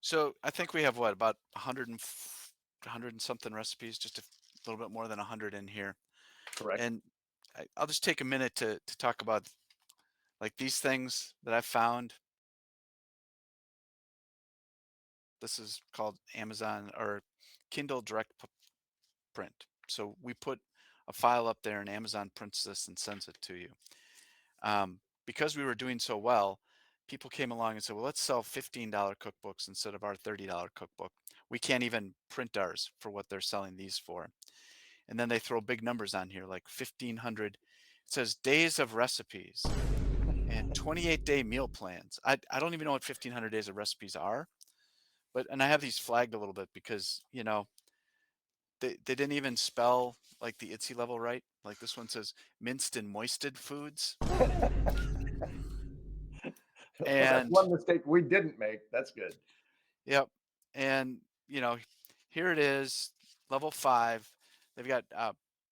So I think we have what about 100 and something recipes, just a little bit more than 100 in here. Correct. And I'll just take a minute to talk about like these things that I found. This is called Amazon or Kindle Direct Print. So we put a file up there and Amazon prints this and sends it to you. Because we were doing so well, people came along and said, well, let's sell $15 cookbooks instead of our $30 cookbook. We can't even print ours for what they're selling these for. And then they throw big numbers on here like 1,500. It says days of recipes and 28-day meal plans. I don't even know what 1,500 days of recipes are, but and I have these flagged a little bit because, they didn't even spell like the IDDSI level right. Like this one says minced and moisted foods. Well, that's And one mistake we didn't make. That's good. yep. And, here it is, level 5. They've got,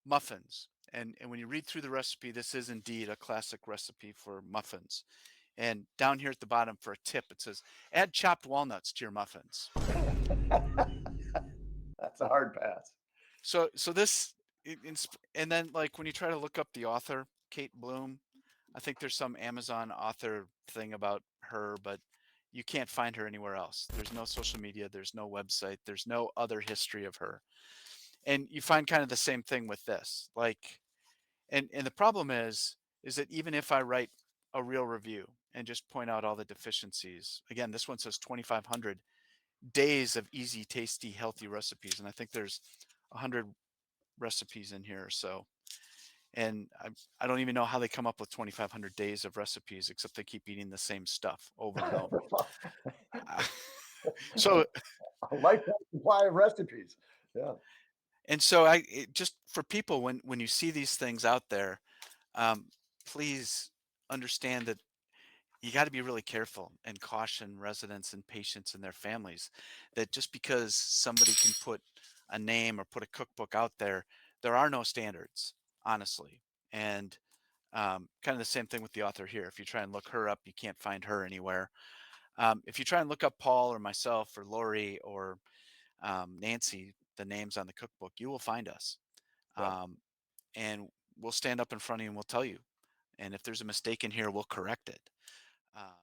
muffins, and when you read through the recipe, this is indeed a classic recipe for muffins. And down here at the bottom for a tip, it says, "Add chopped walnuts to your muffins." That's a hard pass. So this and then, like, when you try to look up the author, Kate Bloom, I think there's some Amazon author thing about her, but you can't find her anywhere else. There's no social media, there's no website, there's no other history of her. And you find kind of the same thing with this. Like, and the problem is that even if I write a real review and just point out all the deficiencies, again, this one says 2,500 days of easy, tasty, healthy recipes, and I think there's 100 recipes in here or so. And I don't even know how they come up with 2,500 days of recipes, except they keep eating the same stuff over and over. So A lifetime supply of recipes. Yeah. and so just for people, when you see these things out there, um, please understand that you got to be really careful and caution residents and patients and their families that just because somebody can put a name or put a cookbook out there, there are no standards, honestly. And kind of the same thing with the author here. If you try and look her up, you can't find her anywhere. If you try and look up Paul or myself or Lori or Nancy, the names on the cookbook, you will find us. Yeah. Um, and we'll stand up in front of you and we'll tell you. And if there's a mistake in here, we'll correct it. Uh,